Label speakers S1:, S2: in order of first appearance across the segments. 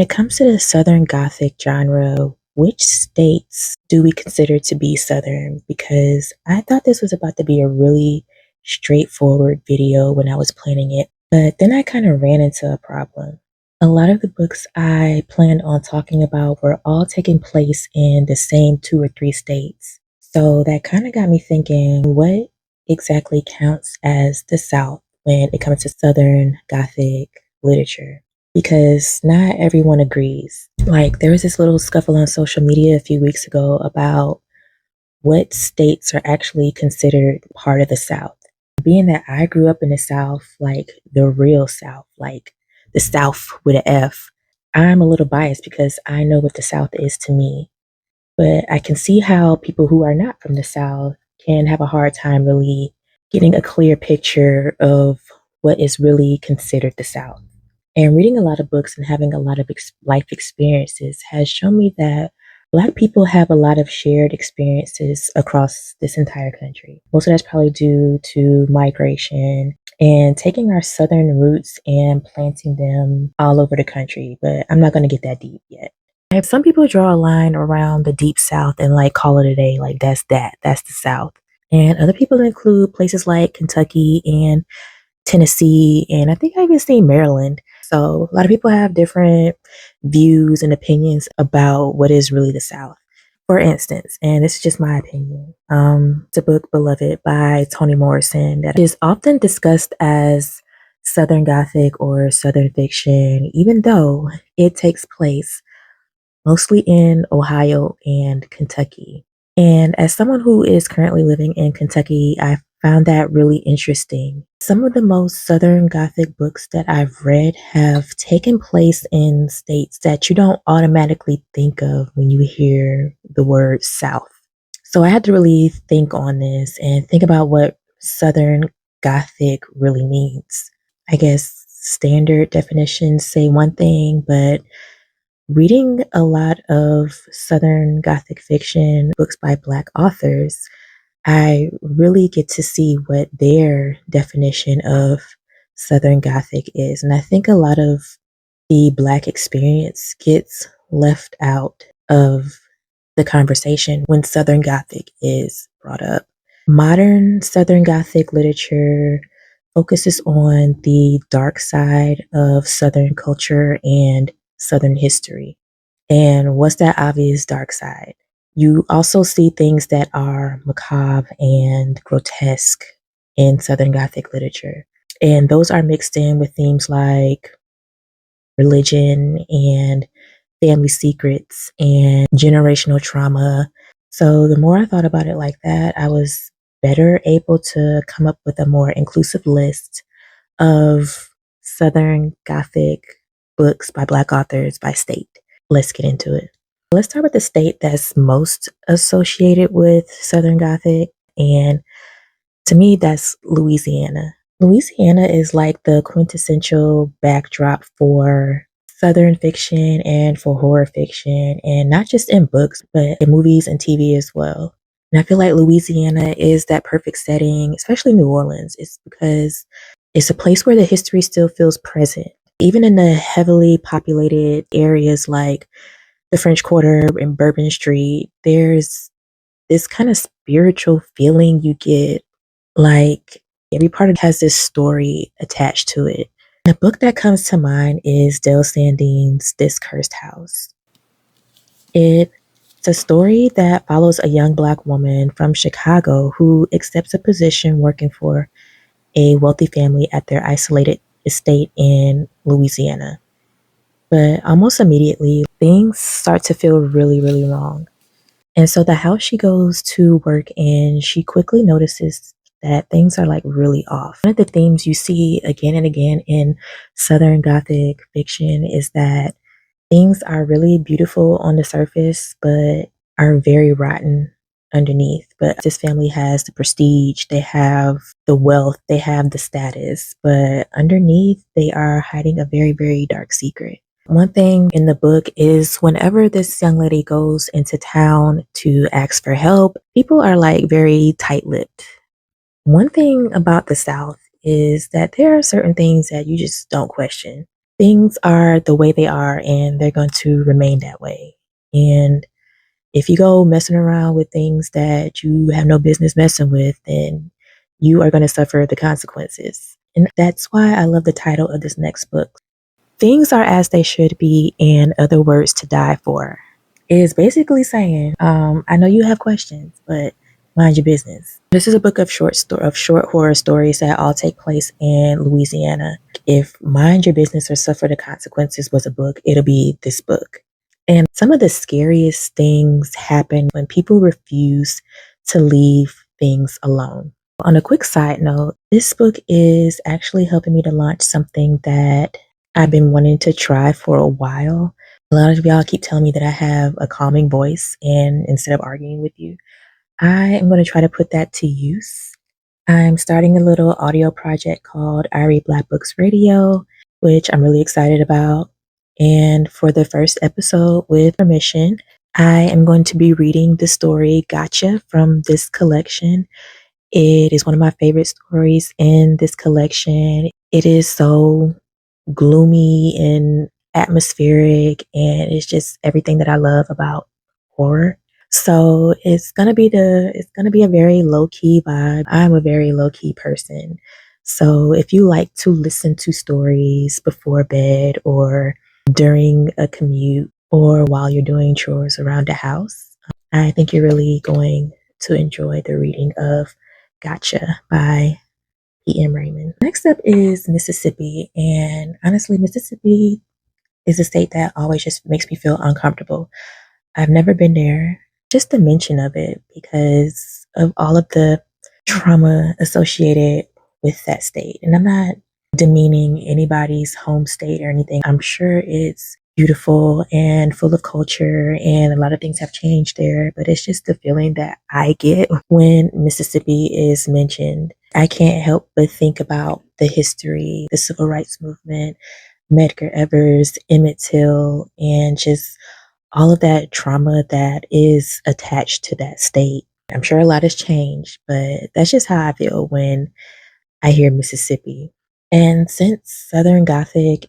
S1: When it comes to the Southern Gothic genre, which states do we consider to be Southern? Because I thought this was about to be a really straightforward video when I was planning it, but then I kind of ran into a problem. A lot of the books I planned on talking about were all taking place in the same two or three states. So that kind of got me thinking, what exactly counts as the South when it comes to Southern Gothic literature? Because not everyone agrees. Like, there was this little scuffle on social media a few weeks ago about what states are actually considered part of the South. Being that I grew up in the South, like the real South, like the South with an F, I'm a little biased because I know what the South is to me. But I can see how people who are not from the South can have a hard time really getting a clear picture of what is really considered the South. And reading a lot of books and having a lot of life experiences has shown me that Black people have a lot of shared experiences across this entire country. Most of that's probably due to migration and taking our Southern roots and planting them all over the country. But I'm not going to get that deep yet. If some people draw a line around the deep South and like call it a day, like that's the South. And other people include places like Kentucky and Tennessee, and I think I even seen Maryland. So a lot of people have different views and opinions about what is really the South. For instance, and this is just my opinion, it's a book, Beloved, by Toni Morrison, that is often discussed as Southern Gothic or Southern fiction, even though it takes place mostly in Ohio and Kentucky. And as someone who is currently living in Kentucky, I found that really interesting. Some of the most Southern Gothic books that I've read have taken place in states that you don't automatically think of when you hear the word South. So I had to really think on this and think about what Southern Gothic really means. I guess standard definitions say one thing, but reading a lot of Southern Gothic fiction, books by Black authors, I really get to see what their definition of Southern Gothic is. And I think a lot of the Black experience gets left out of the conversation when Southern Gothic is brought up. Modern Southern Gothic literature focuses on the dark side of Southern culture and Southern history. And what's that obvious dark side? You also see things that are macabre and grotesque in Southern Gothic literature. And those are mixed in with themes like religion and family secrets and generational trauma. So the more I thought about it like that, I was better able to come up with a more inclusive list of Southern Gothic books by Black authors by state. Let's get into it. Let's start with the state that's most associated with Southern Gothic. And to me, that's Louisiana. Louisiana is like the quintessential backdrop for Southern fiction and for horror fiction, and not just in books, but in movies and TV as well. And I feel like Louisiana is that perfect setting, especially New Orleans. It's because it's a place where the history still feels present. Even in the heavily populated areas like the French Quarter and Bourbon Street, there's this kind of spiritual feeling you get, like every part of it has this story attached to it. The book that comes to mind is Dale Sandine's This Cursed House. It's a story that follows a young Black woman from Chicago who accepts a position working for a wealthy family at their isolated estate in Louisiana. But almost immediately, things start to feel really, really wrong. And so the house she goes to work in, she quickly notices that things are like really off. One of the themes you see again and again in Southern Gothic fiction is that things are really beautiful on the surface, but are very rotten underneath. But this family has the prestige, they have the wealth, they have the status, but underneath they are hiding a very, very dark secret. One thing in the book is whenever this young lady goes into town to ask for help, people are like very tight-lipped. One thing about the South is that there are certain things that you just don't question. things are the way they are and they're going to remain that way. And if you go messing around with things that you have no business messing with, then you are going to suffer the consequences. And that's why I love the title of this next book. Things are as they should be, and other words to die for. It is basically saying, I know you have questions, but mind your business. This is a book of short horror stories that all take place in Louisiana. If Mind Your Business or Suffer the Consequences was a book, it'll be this book. And some of the scariest things happen when people refuse to leave things alone. On a quick side note, this book is actually helping me to launch something that I've been wanting to try for a while. A lot of y'all keep telling me that I have a calming voice, and instead of arguing with you, I am going to try to put that to use. I'm starting a little audio project called I Read Black Books Radio, which I'm really excited about. And for the first episode, with permission, I am going to be reading the story Gotcha from this collection. It is one of my favorite stories in this collection. It is so gloomy and atmospheric, and it's just everything that I love about horror. So it's gonna be a very low key vibe. I'm a very low key person. So if you like to listen to stories before bed or during a commute or while you're doing chores around the house, I think you're really going to enjoy the reading of Gotcha by E.M. Raymond. Next up is Mississippi. And honestly, Mississippi is a state that always just makes me feel uncomfortable. I've never been there. Just the mention of it because of all of the trauma associated with that state. And I'm not demeaning anybody's home state or anything. I'm sure it's beautiful and full of culture and a lot of things have changed there, but it's just the feeling that I get when Mississippi is mentioned. I can't help but think about the history, the civil rights movement, Medgar Evers, Emmett Till, and just all of that trauma that is attached to that state. I'm sure a lot has changed, but that's just how I feel when I hear Mississippi. And since Southern Gothic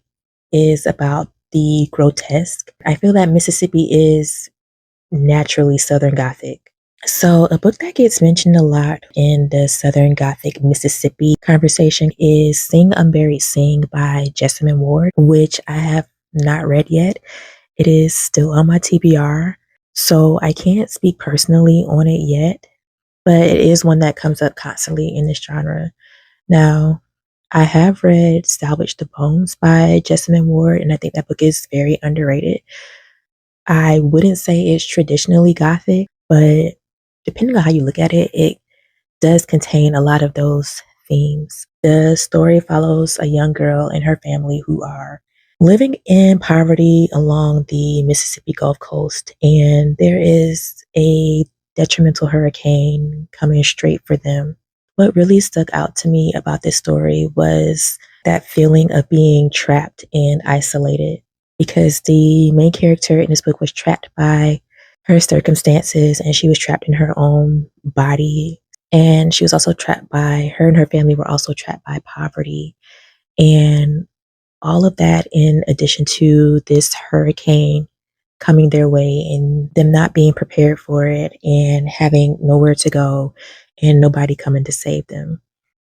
S1: is about the grotesque, I feel that Mississippi is naturally Southern Gothic. So, a book that gets mentioned a lot in the Southern Gothic Mississippi conversation is Sing Unburied Sing by Jessamine Ward, which I have not read yet. It is still on my TBR, so I can't speak personally on it yet, but it is one that comes up constantly in this genre. Now, I have read Salvage the Bones by Jessamine Ward, and I think that book is very underrated. I wouldn't say it's traditionally gothic, but depending on how you look at it, it does contain a lot of those themes. The story follows a young girl and her family who are living in poverty along the Mississippi Gulf Coast, and there is a detrimental hurricane coming straight for them. What really stuck out to me about this story was that feeling of being trapped and isolated because the main character in this book was trapped by her circumstances and she was trapped in her own body. And she was also trapped by her and her family were also trapped by poverty. And all of that in addition to this hurricane coming their way and them not being prepared for it and having nowhere to go and nobody coming to save them.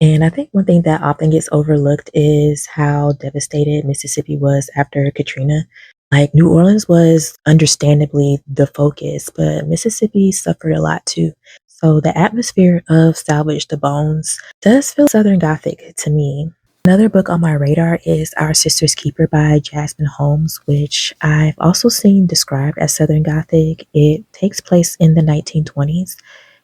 S1: And I think one thing that often gets overlooked is how devastated Mississippi was after Katrina. Like New Orleans was understandably the focus, but Mississippi suffered a lot too. So the atmosphere of Salvage the Bones does feel Southern Gothic to me. Another book on my radar is Our Sister's Keeper by Jasmine Holmes, which I've also seen described as Southern Gothic. It takes place in the 1920s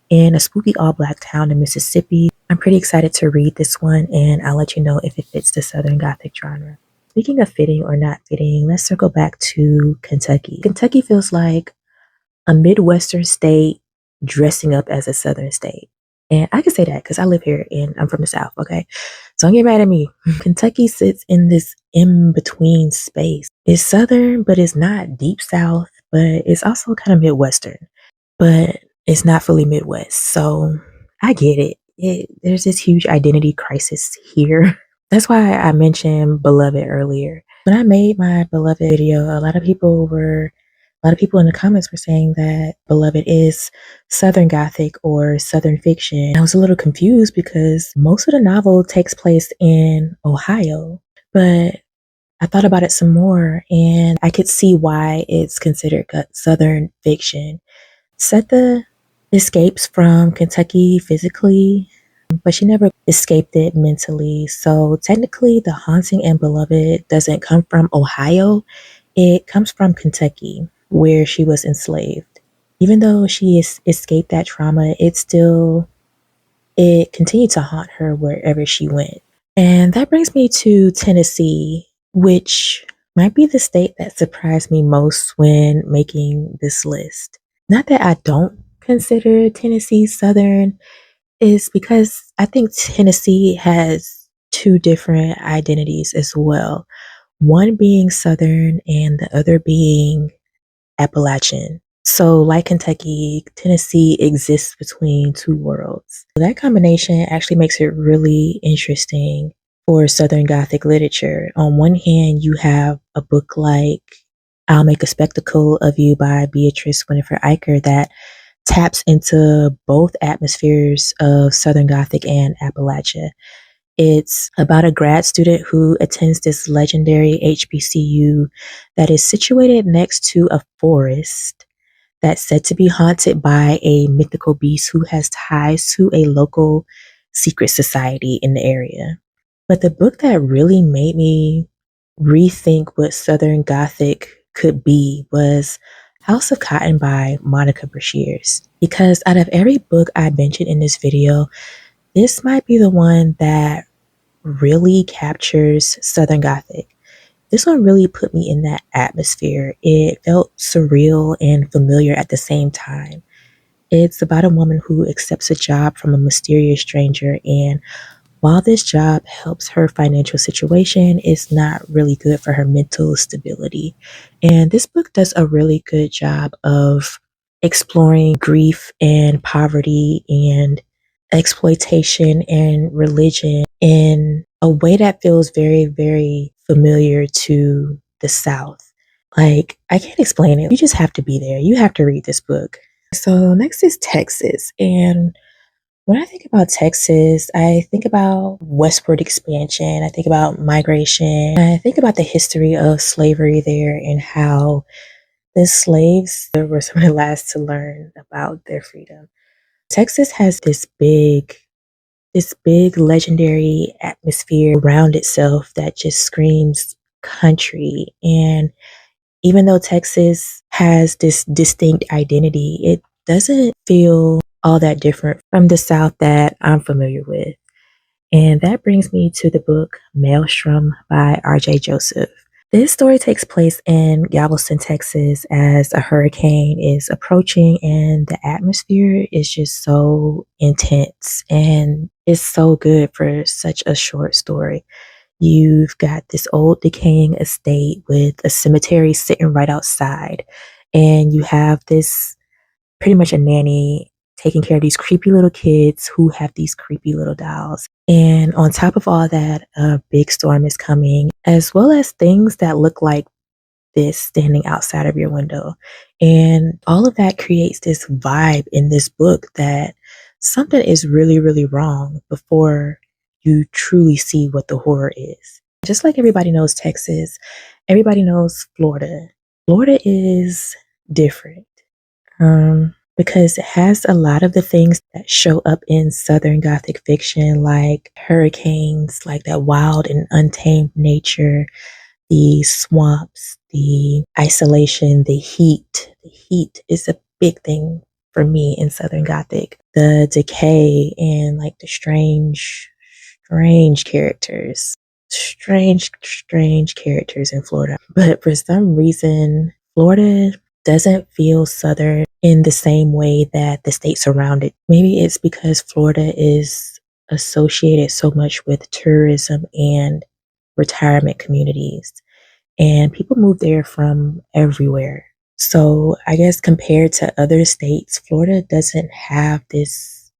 S1: in a spooky all black town in Mississippi. I'm pretty excited to read this one, and I'll let you know if it fits the Southern Gothic genre. Speaking of fitting or not fitting, let's circle back to Kentucky. Kentucky feels like a Midwestern state dressing up as a Southern state. And I can say that because I live here and I'm from the South, okay? So don't get mad at me. Kentucky sits in this in between space. It's Southern, but it's not deep South, but it's also kind of Midwestern, but it's not fully Midwest. So I get there's this huge identity crisis here. That's why I mentioned Beloved earlier. When I made my beloved video, a lot of people in the comments were saying that beloved is Southern Gothic or Southern fiction. I was a little confused because most of the novel takes place in Ohio, but I thought about it some more and I could see why it's considered Southern fiction. Setha escapes from Kentucky physically, but she never escaped it mentally. So technically, the haunting in Beloved doesn't come from Ohio, it comes from Kentucky, where she was enslaved. Even though she escaped that trauma, it continued to haunt her wherever she went. And that brings me to Tennessee, which might be the state that surprised me most when making this list. Not that I don't consider Tennessee Southern, is because I think Tennessee has two different identities as well. One being Southern and the other being Appalachian. So, like Kentucky, Tennessee exists between two worlds. That combination actually makes it really interesting for Southern Gothic literature. On one hand, you have a book like I'll Make a Spectacle of You by Beatrice Winifred Eicher that taps into both atmospheres of Southern Gothic and Appalachia. It's about a grad student who attends this legendary HBCU that is situated next to a forest that's said to be haunted by a mythical beast who has ties to a local secret society in the area. But the book that really made me rethink what Southern Gothic could be was House of Cotton by Monica Brashears. Because out of every book I mentioned in this video, this might be the one that really captures Southern Gothic. This one really put me in that atmosphere. It felt surreal and familiar at the same time. It's about a woman who accepts a job from a mysterious stranger, and while this job helps her financial situation, it's not really good for her mental stability. And this book does a really good job of exploring grief and poverty and exploitation and religion in a way that feels very, very familiar to the South. Like, I can't explain it. You just have to be there. You have to read this book. So, next is Texas. And when I think about Texas, I think about westward expansion. I think about migration. I think about the history of slavery there and how the slaves were some of the last to learn about their freedom. Texas has this big legendary atmosphere around itself that just screams country. And even though Texas has this distinct identity, it doesn't feel all that different from the South that I'm familiar with. And that brings me to the book Maelstrom by R.J. Joseph. This story takes place in Galveston, Texas, as a hurricane is approaching, and the atmosphere is just so intense and it's so good for such a short story. You've got this old decaying estate with a cemetery sitting right outside, and you have this pretty much a nanny taking care of these creepy little kids who have these creepy little dolls. And on top of all that, a big storm is coming, as well as things that look like this standing outside of your window. And all of that creates this vibe in this book that something is really, really wrong before you truly see what the horror is. Just like everybody knows Texas, everybody knows Florida. Florida is different because it has a lot of the things that show up in Southern Gothic fiction, like hurricanes, like that wild and untamed nature, the swamps, the isolation, the heat. The heat is a big thing for me in Southern Gothic. The decay and like the strange characters. Strange characters in Florida. But for some reason, Florida doesn't feel Southern in the same way that the states around it. Maybe it's because Florida is associated so much with tourism and retirement communities, and people move there from everywhere. So I guess compared to other states, Florida doesn't have this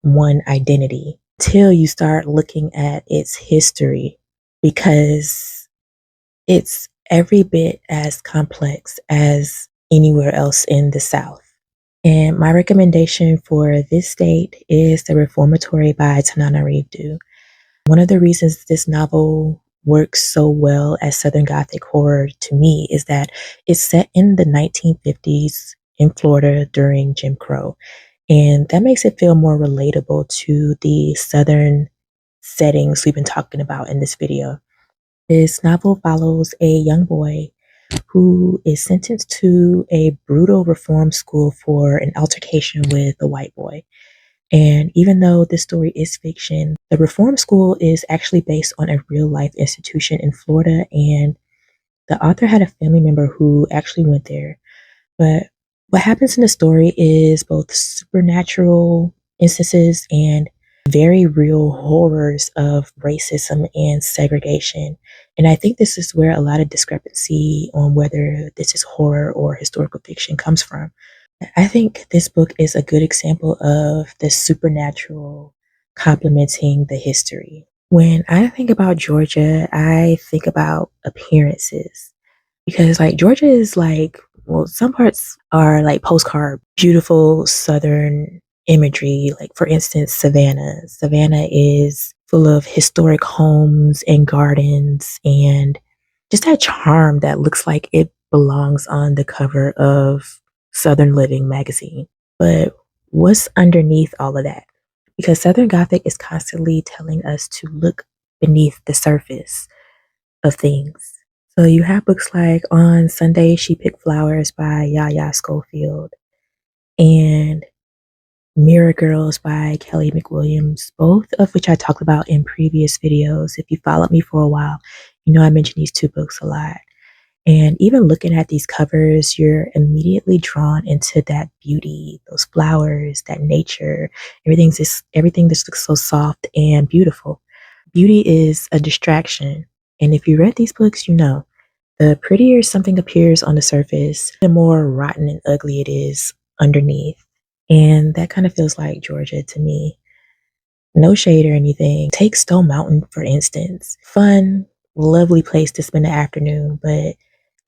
S1: one identity till you start looking at its history, because It's every bit as complex as anywhere else in the South. And my recommendation for this state is The Reformatory by Tananarive. One of the reasons this novel works so well as Southern Gothic horror to me is that it's set in the 1950s in Florida during Jim Crow. And that makes it feel more relatable to the Southern settings we've been talking about in this video. This novel follows a young boy who is sentenced to a brutal reform school for an altercation with a white boy. And even though this story is fiction, the reform school is actually based on a real life institution in Florida. And the author had a family member who actually went there. But what happens in the story is both supernatural instances and very real horrors of racism and segregation. And I think this is where a lot of discrepancy on whether this is horror or historical fiction comes from. I think this book is a good example of the supernatural complementing the history. When I think about Georgia, I think about appearances because like Georgia is like, well, some parts are like postcard, beautiful southern imagery. Like for instance, Savannah. Savannah is full of historic homes and gardens and just that charm that looks like it belongs on the cover of Southern Living magazine. But what's underneath all of that? Because Southern Gothic is constantly telling us to look beneath the surface of things. So you have books like On Sunday She Picked Flowers by Yaya Schofield and Mirror Girls by Kelly McWilliams, both of which I talked about in previous videos. If you followed me for a while, you know I mention these two books a lot. And even looking at these covers, you're immediately drawn into that beauty, those flowers, that nature. Everything just looks so soft and beautiful. Beauty is a distraction. And if you read these books, you know the prettier something appears on the surface, the more rotten and ugly it is underneath. And that kind of feels like Georgia to me. No shade or anything. Take Stone Mountain, for instance. Fun, lovely place to spend the afternoon, but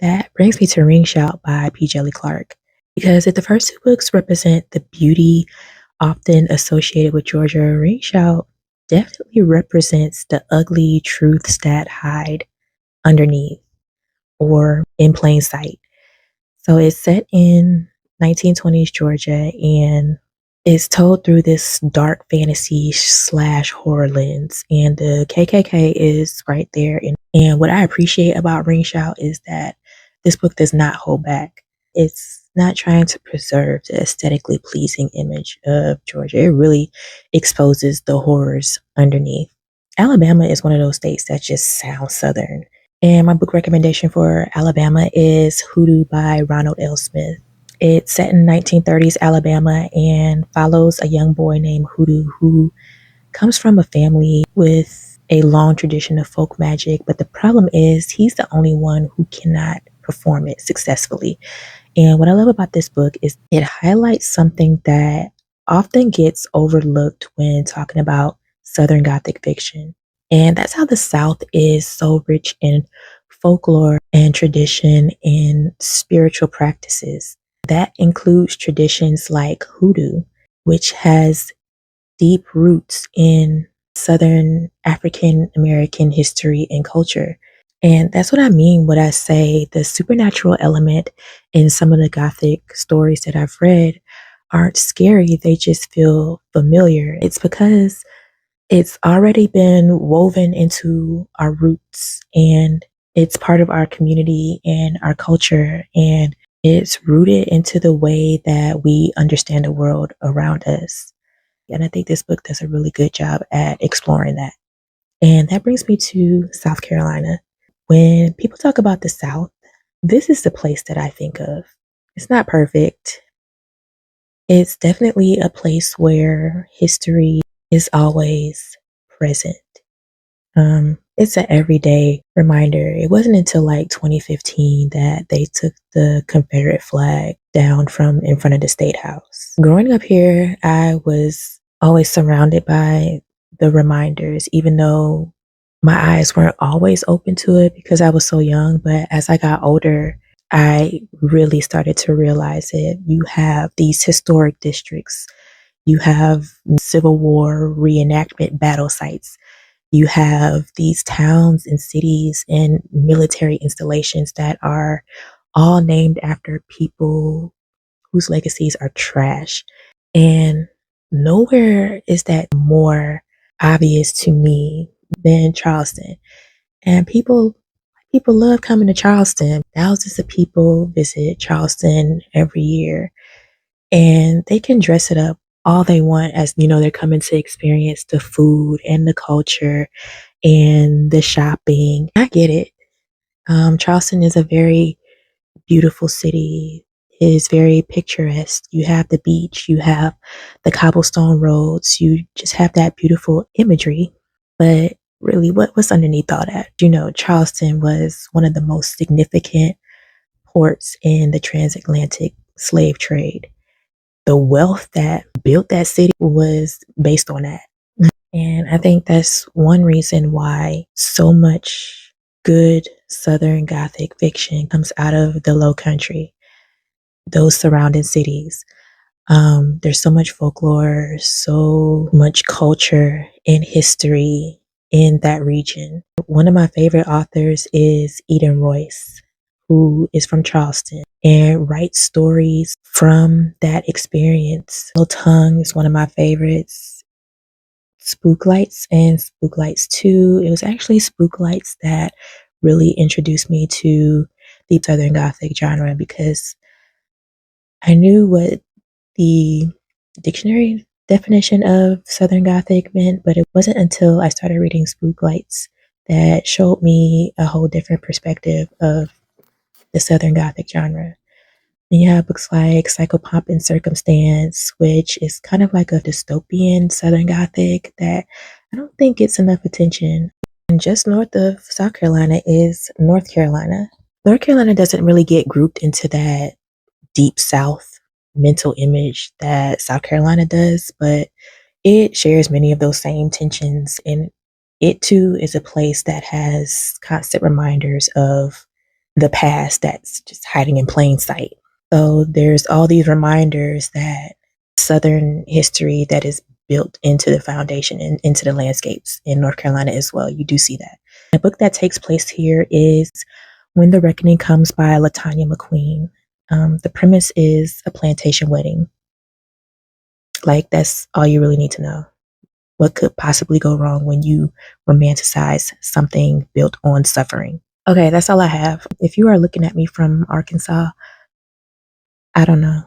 S1: that brings me to Ring Shout by P. Jelly Clark. Because if the first two books represent the beauty often associated with Georgia, Ring Shout definitely represents the ugly truths that hide underneath or in plain sight. So it's set in 1920s Georgia and is told through this dark fantasy slash horror lens. And the KKK is right there. And what I appreciate about Ring Shout is that this book does not hold back. It's not trying to preserve the aesthetically pleasing image of Georgia. It really exposes the horrors underneath. Alabama is one of those states that just sounds Southern. And my book recommendation for Alabama is Hoodoo by Ronald L. Smith. It's set in 1930s Alabama and follows a young boy named Hoodoo who comes from a family with a long tradition of folk magic. But the problem is he's the only one who cannot perform it successfully. And what I love about this book is it highlights something that often gets overlooked when talking about Southern Gothic fiction. And that's how the South is so rich in folklore and tradition and spiritual practices. That includes traditions like hoodoo, which has deep roots in Southern African American history and culture. And that's what I mean when I say the supernatural element in some of the Gothic stories that I've read aren't scary, they just feel familiar. It's because it's already been woven into our roots and it's part of our community and our culture. And it's rooted into the way that we understand the world around us. And I think this book does a really good job at exploring that. And that brings me to South Carolina. When people talk about the South, this is the place that I think of. It's not perfect. It's definitely a place where history is always present. It's an everyday reminder. It wasn't until like 2015 that they took the Confederate flag down from in front of the State House. Growing up here, I was always surrounded by the reminders, even though My eyes weren't always open to it because I was so young, but as I got older, I really started to realize it. You have these historic districts, you have Civil War reenactment battle sites, you have these towns and cities and military installations that are all named after people whose legacies are trash. And nowhere is that more obvious to me than Charleston. And people love coming to Charleston. Thousands of people visit Charleston every year, and they can dress it up all they want, as they're coming to experience the food and the culture and the shopping. I get it. Charleston is a very beautiful city. It is very picturesque. You have the beach, you have the cobblestone roads, you just have that beautiful imagery. But really, what's underneath all that? Charleston was one of the most significant ports in the transatlantic slave trade. The wealth that built that city was based on that. And I think that's one reason why so much good Southern Gothic fiction comes out of the Low Country, those surrounding cities. There's so much folklore, so much culture and history in that region. One of my favorite authors is Eden Royce, who is from Charleston and writes stories from that experience. Little Tongue is one of my favorites. Spooklights and Spooklights 2. It was actually Spooklights that really introduced me to the Southern Gothic genre because I knew what the dictionary definition of Southern Gothic meant, but it wasn't until I started reading Spooklights that showed me a whole different perspective of the Southern Gothic genre. And you have books like Psychopomp and Circumstance, which is kind of like a dystopian Southern Gothic that I don't think gets enough attention. And just north of South Carolina is North Carolina. North Carolina doesn't really get grouped into that deep South mental image that South Carolina does, but it shares many of those same tensions. And it too is a place that has constant reminders of the past that's just hiding in plain sight. So there's all these reminders that Southern history that is built into the foundation and into the landscapes in North Carolina as well. You do see that. The book that takes place here is When the Reckoning Comes by Latanya McQueen. The premise is a plantation wedding. Like, that's all you really need to know. What could possibly go wrong when you romanticize something built on suffering? Okay, that's all I have. If you are looking at me from Arkansas, I don't know.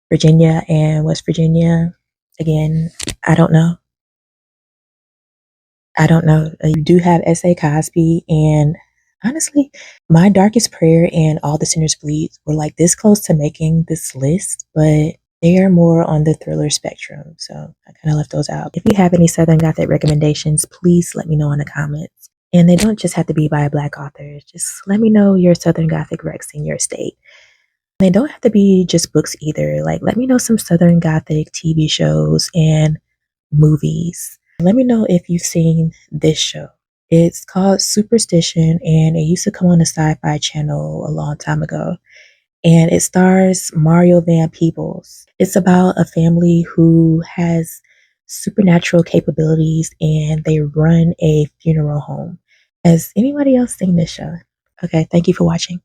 S1: Virginia and West Virginia, again, I don't know. I don't know. You do have S.A. Cosby, and honestly, My Darkest Prayer and All the Sinners Bleed were like this close to making this list, but they are more on the thriller spectrum, so I kind of left those out. If you have any Southern Gothic recommendations, please let me know in the comments. And they don't just have to be by Black authors. Just let me know your Southern Gothic recs in your state. They don't have to be just books either. Like, let me know some Southern Gothic TV shows and movies. Let me know if you've seen this show. It's called Superstition, and it used to come on the Sci-Fi Channel a long time ago. And it stars Mario Van Peebles. It's about a family who has supernatural capabilities, and they run a funeral home. Has anybody else seen this show? Okay, thank you for watching.